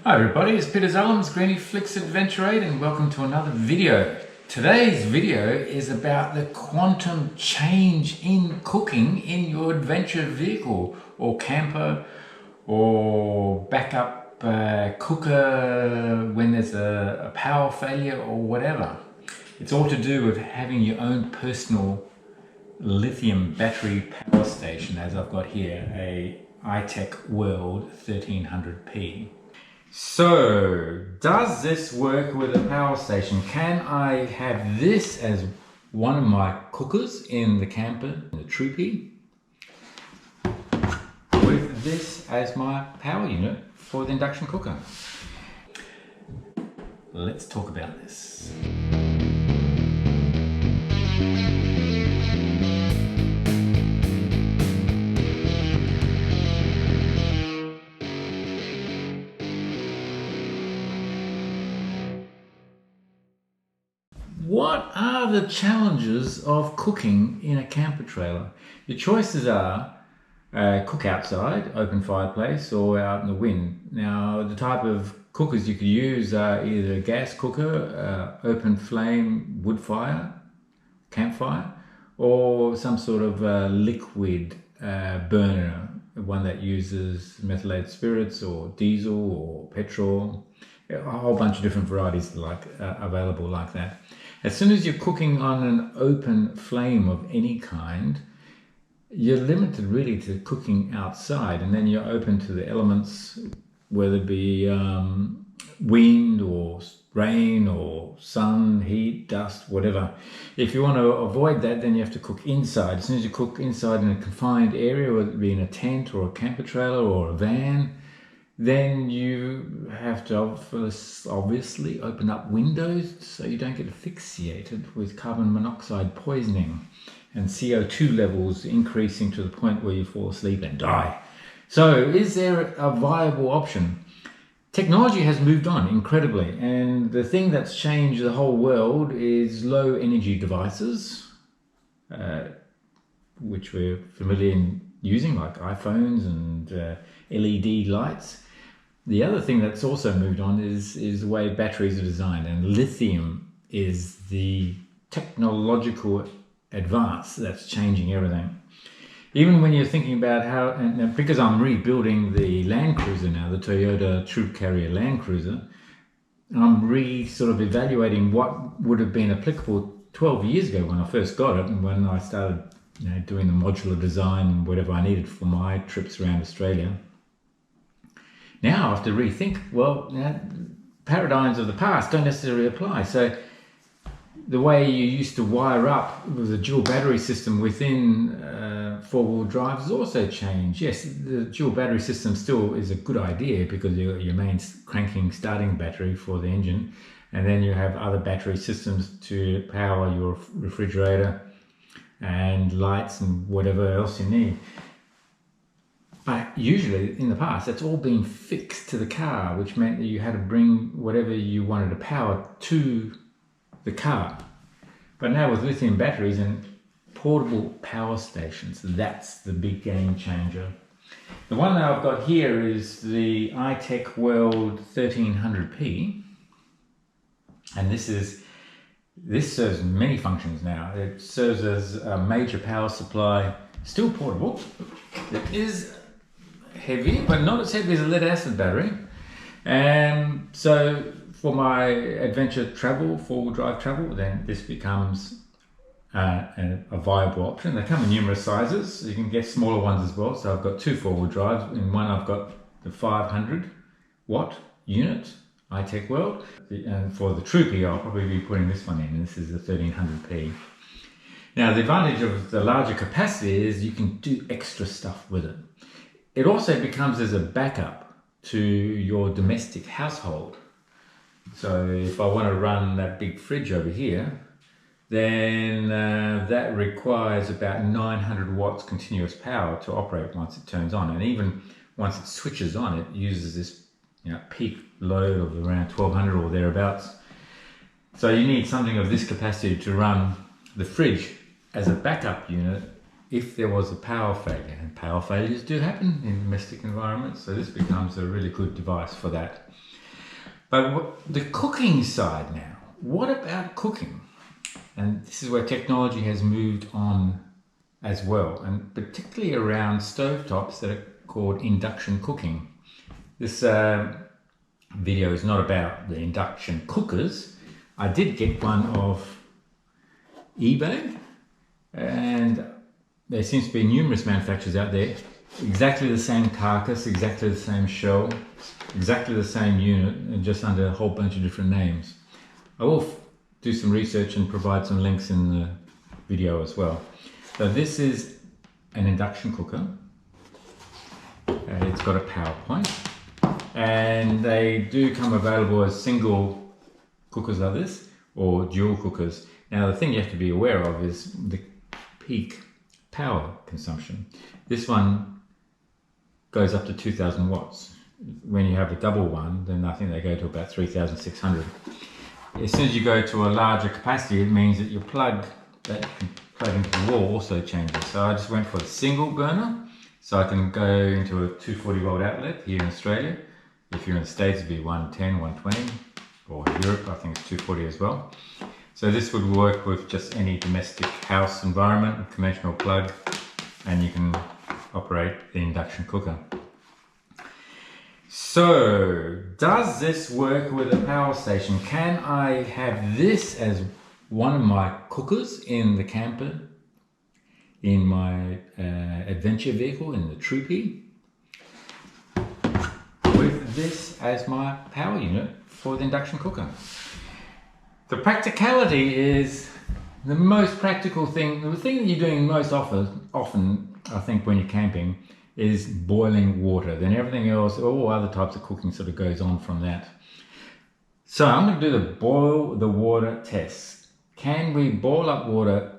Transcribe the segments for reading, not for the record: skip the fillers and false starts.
Hi everybody, it's Peter Zellum's Griniflix Adventure 8 and welcome to another video. Today's video is about the quantum change in cooking in your adventure vehicle or camper or backup cooker when there's a power failure or whatever. It's all to do with having your own personal lithium battery power station, as I've got here, a iTechworld 1300p. So, does this work with a power station? Can I have this as one of my cookers in the camper, the Troopy, with this as my power unit for the induction cooker? Let's talk about this. What are the challenges of cooking in a camper trailer? Your choices are cook outside, open fireplace, or out in the wind. Now, the type of cookers you could use are either a gas cooker, open flame wood fire, campfire, or some sort of liquid burner, one that uses methylated spirits or diesel or petrol. A whole bunch of different varieties available like that. As soon as you're cooking on an open flame of any kind, you're limited really to cooking outside, and then you're open to the elements, whether it be wind or rain or sun, heat, dust, whatever. If you want to avoid that, then you have to cook inside. As soon as you cook inside in a confined area, whether it be in a tent or a camper trailer or a van, then you have to obviously open up windows so you don't get asphyxiated with carbon monoxide poisoning and CO2 levels increasing to the point where you fall asleep and die. So is there a viable option? Technology has moved on incredibly, and the thing that's changed the whole world is low energy devices, which we're familiar in using, like iPhones and LED lights. The other thing that's also moved on is the way batteries are designed, and lithium is the technological advance that's changing everything. Even when you're thinking about how, and because I'm rebuilding the Land Cruiser now, the Toyota Troop Carrier Land Cruiser, I'm sort of evaluating what would have been applicable 12 years ago when I first got it, and when I started doing the modular design and whatever I needed for my trips around Australia. Now I have to rethink, well, paradigms of the past don't necessarily apply. So the way you used to wire up with a dual battery system within four-wheel drive has also changed. Yes, the dual battery system still is a good idea because your main cranking starting battery for the engine, and then you have other battery systems to power your refrigerator and lights and whatever else you need. But usually in the past, that's all been fixed to the car, which meant that you had to bring whatever you wanted to power to the car. But now with lithium batteries and portable power stations, that's the big game changer. The one that I've got here is the iTechworld 1300p, and this serves many functions now. It serves as a major power supply, still portable. It is heavy, but not as heavy as a lead acid battery. And so for my adventure travel, four-wheel drive travel, then this becomes a viable option. They come in numerous sizes, so you can get smaller ones as well. So I've got two four-wheel drives. In one I've got the 500 watt unit, iTechworld. And for the Troopy, I'll probably be putting this one in, and this is the 1300p. Now the advantage of the larger capacity is you can do extra stuff with it. It also becomes as a backup to your domestic household. So if I want to run that big fridge over here, then that requires about 900 watts continuous power to operate once it turns on. And even once it switches on, it uses this peak load of around 1200 or thereabouts. So you need something of this capacity to run the fridge as a backup unit if there was a power failure, and power failures do happen in domestic environments, so this becomes a really good device for that. But the cooking side now, what about cooking? And this is where technology has moved on as well, and particularly around stovetops that are called induction cooking. This video is not about the induction cookers. I did get one off eBay, and there seems to be numerous manufacturers out there, exactly the same carcass, exactly the same shell, exactly the same unit, and just under a whole bunch of different names. I will do some research and provide some links in the video as well. So this is an induction cooker. It's got a power point, and they do come available as single cookers like this or dual cookers. Now the thing you have to be aware of is the peak power consumption. This one goes up to 2000 watts. When you have a double one, then I think they go to about 3600. As soon as you go to a larger capacity, it means that your plug that you plug into the wall also changes. So I just went for a single burner, so I can go into a 240 volt outlet here in Australia. If you're in the States, it'd be 110, 120, or in Europe, I think it's 240 as well. So this would work with just any domestic house environment, conventional plug, and you can operate the induction cooker. So, does this work with a power station? Can I have this as one of my cookers in the camper, in my adventure vehicle, in the Troopy, with this as my power unit for the induction cooker? The practicality is the most practical thing. The thing that you're doing most often, I think, when you're camping, is boiling water. Then everything else, all other types of cooking sort of goes on from that. So I'm going to do the boil the water test. Can we boil up water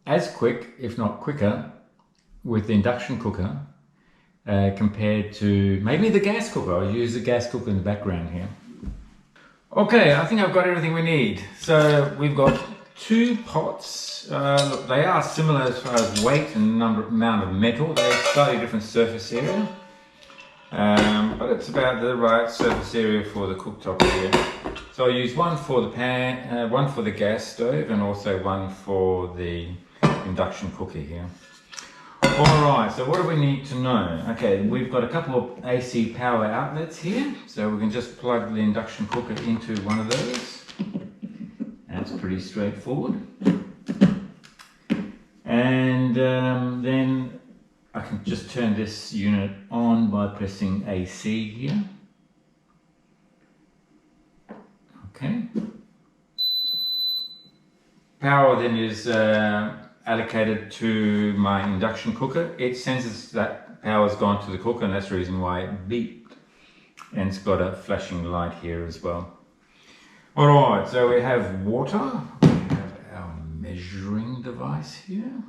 as quick, if not quicker, with the induction cooker compared to maybe the gas cooker? I'll use the gas cooker in the background here. Okay, I think I've got everything we need. So we've got two pots. Look, they are similar as far as weight and amount of metal. They have slightly different surface area, but it's about the right surface area for the cooktop here. So I'll use one for the pan, one for the gas stove, and also one for the induction cooker here. Alright, so what do we need to know? Okay, we've got a couple of AC power outlets here, so we can just plug the induction cooker into one of those. That's pretty straightforward. And then I can just turn this unit on by pressing AC here. Okay. Power then is allocated to my induction cooker. It senses that power's gone to the cooker, and that's the reason why it beeped. And it's got a flashing light here as well. Alright, so we have water. We have our measuring device here.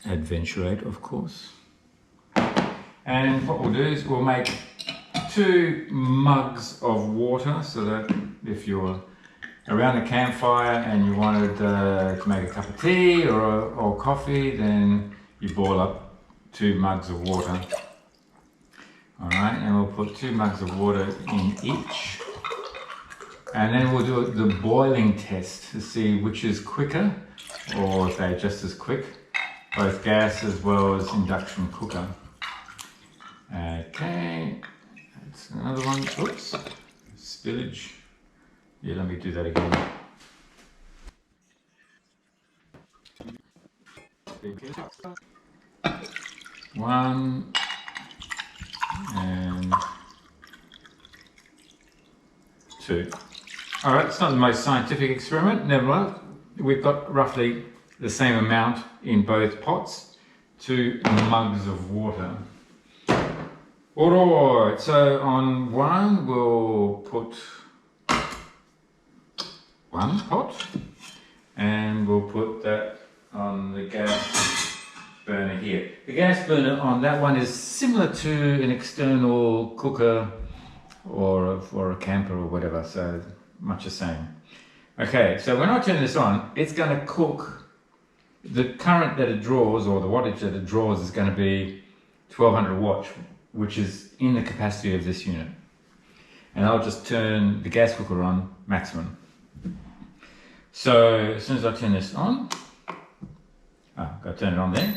Adventurate, of course. And what we'll do is we'll make 2 mugs of water, so that if you're around a campfire and you wanted to make a cup of tea or coffee, then you boil up 2 mugs of water. Alright, and we'll put 2 mugs of water in each. And then we'll do the boiling test to see which is quicker, or if they're just as quick, both gas as well as induction cooker. Okay, that's another one. Oops, spillage. Yeah, let me do that again. One and 2. All right, it's not the most scientific experiment. Nevertheless, we've got roughly the same amount in both pots, 2 mugs of water. All right, so on one we'll put 1 pot, and we'll put that on the gas burner here. The gas burner on that one is similar to an external cooker or for a camper or whatever, so much the same. Okay, so when I turn this on, it's going to cook the current that it draws, or the wattage that it draws, is going to be 1200 watts, which is in the capacity of this unit. And I'll just turn the gas cooker on maximum. So as soon as I turn this on, I've got to turn it on there.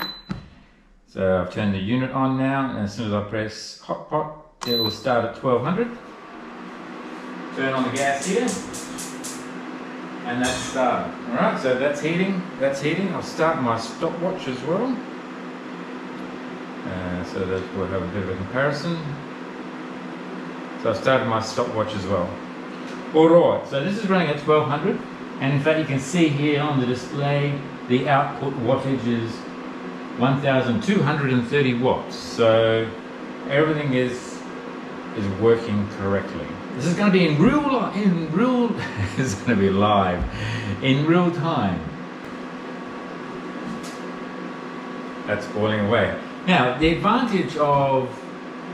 So I've turned the unit on now, and as soon as I press hot pot, it will start at 1200. Turn on the gas here, and that's started. Alright, so that's heating, I'll start my stopwatch as well. So that we'll have a bit of a comparison. So I've started my stopwatch as well. Alright, so this is running at 1200, and in fact you can see here on the display the output wattage is 1230 watts. So everything is working correctly. This is going to be in real it's going to be live in real time. That's boiling away. Now, the advantage of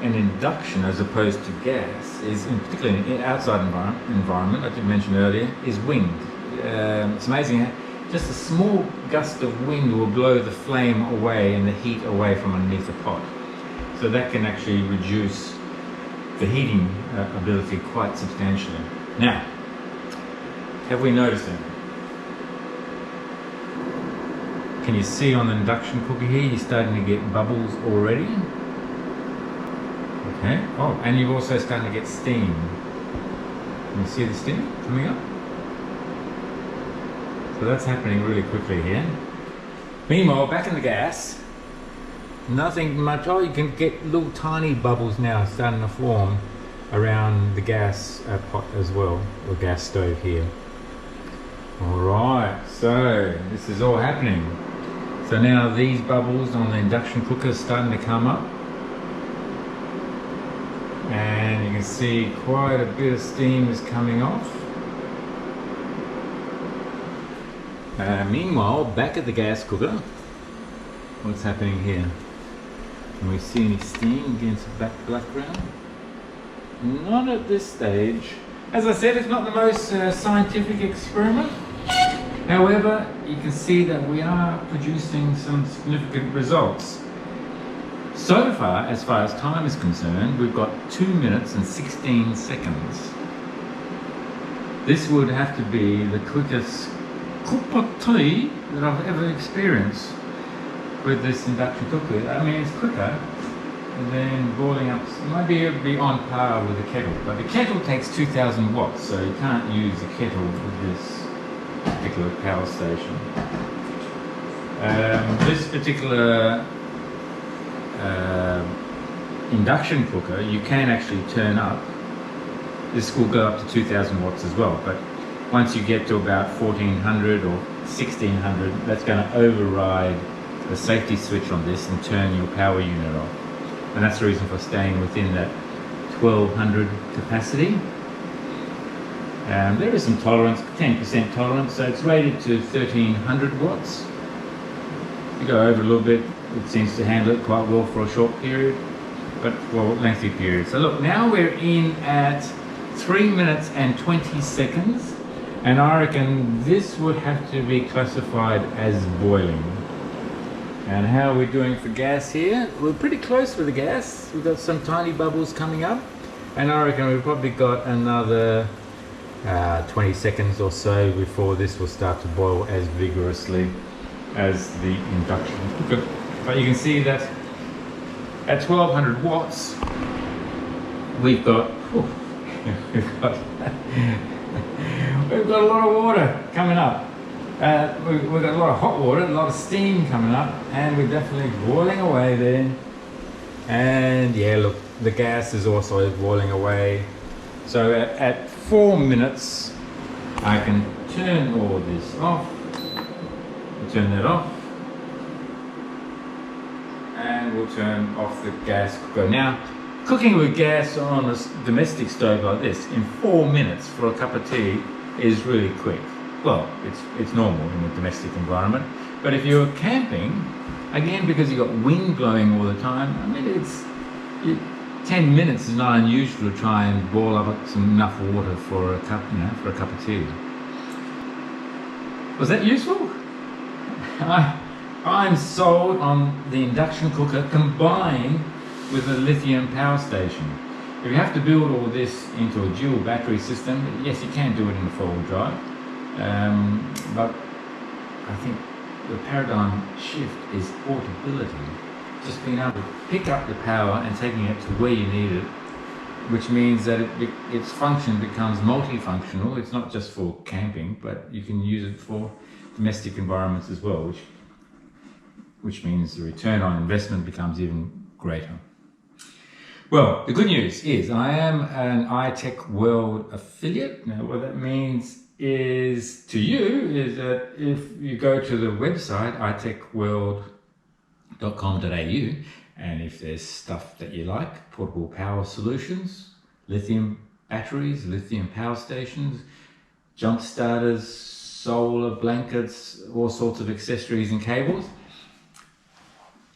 an induction as opposed to gas is, in particular in outside environment, I did mention earlier, is wind. It's amazing how just a small gust of wind will blow the flame away and the heat away from underneath the pot. So that can actually reduce the heating ability quite substantially. Now, have we noticed it? Can you see on the induction cooker here, you're starting to get bubbles already? Okay, oh, and you're also starting to get steam. Can you see the steam coming up? So that's happening really quickly here. Meanwhile, back in the gas, nothing much. Oh, you can get little tiny bubbles now starting to form around the gas pot as well, or gas stove here. Alright, so this is all happening. So now these bubbles on the induction cooker are starting to come up. And you can see quite a bit of steam is coming off. Meanwhile, back at the gas cooker, what's happening here? Can we see any steam against the background? Not at this stage. As I said, it's not the most scientific experiment. However, you can see that we are producing some significant results. So far as time is concerned, we've got 2 minutes and 16 seconds. This would have to be the quickest cup of tea that I've ever experienced with this induction cooker. I mean, it's quicker than boiling up. It might be on par with the kettle, but the kettle takes 2000 watts, so you can't use the kettle with this particular power station. This particular induction cooker, you can actually turn up. This will go up to 2000 watts as well, but once you get to about 1400 or 1600, that's going to override the safety switch on this and turn your power unit off. And that's the reason for staying within that 1200 capacity. There is some tolerance, 10% tolerance, so it's rated to 1300 watts. If you go over a little bit, it seems to handle it quite well for a short period, but for a lengthy period. So look, now we're in at 3 minutes and 20 seconds, and I reckon this would have to be classified as boiling. And how are we doing for gas here? We're pretty close with the gas. We've got some tiny bubbles coming up, and I reckon we've probably got another 20 seconds or so before this will start to boil as vigorously as the induction cooker. But you can see that at 1200 watts, we've got we've got a lot of water coming up. We've got a lot of hot water, a lot of steam coming up, and we're definitely boiling away there. And yeah, look, the gas is also boiling away. So at 4 minutes, I can turn all this off, turn that off, and we'll turn off the gas cooker. Now, cooking with gas on a domestic stove like this in 4 minutes for a cup of tea is really quick. Well, it's normal in a domestic environment, but if you're camping, again, because you've got wind blowing all the time, I mean, 10 minutes is not unusual to try and boil up enough water for a cup, for a cup of tea. Was that useful? I'm sold on the induction cooker combined with a lithium power station. If you have to build all this into a dual battery system, yes, you can do it in a four-wheel drive, but I think the paradigm shift is portability. Just being able to pick up the power and taking it to where you need it, which means that its function becomes multifunctional. It's not just for camping, but you can use it for domestic environments as well, which means the return on investment becomes even greater. Well, the good news is I am an iTechworld affiliate. Now, what that means is to you is that if you go to the website iTechworld.com.au, and if there's stuff that you like, portable power solutions, lithium batteries, lithium power stations, jump starters, solar blankets, all sorts of accessories and cables.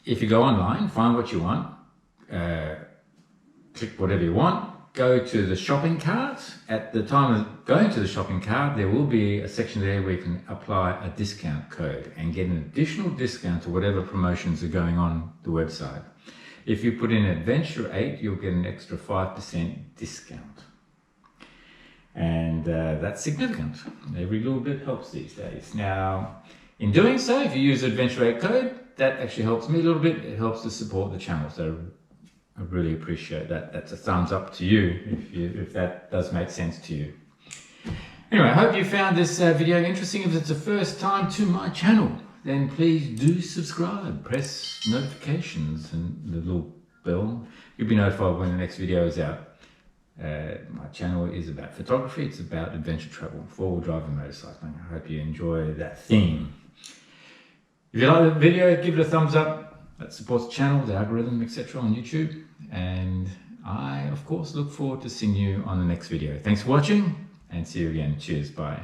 If you go online, find what you want, click whatever you want, go to the shopping cart. At the time of going to the shopping cart, there will be a section there where you can apply a discount code and get an additional discount to whatever promotions are going on the website. If you put in Adventure 8, you'll get an extra 5% discount. And that's significant. Every little bit helps these days. Now, in doing so, if you use Adventure 8 code, that actually helps me a little bit. It helps to support the channel. So I really appreciate that. That's a thumbs up to you if that does make sense to you. Anyway, I hope you found this video interesting. If it's the first time to my channel, then please do subscribe, press notifications and the little bell. You'll be notified when the next video is out. My channel is about photography. It's about adventure travel, four-wheel drive and motorcycling. I hope you enjoy that theme. If you like the video, give it a thumbs up. That supports the channel, the algorithm, etc. on YouTube. And I, of course, look forward to seeing you on the next video. Thanks for watching and see you again. Cheers. Bye.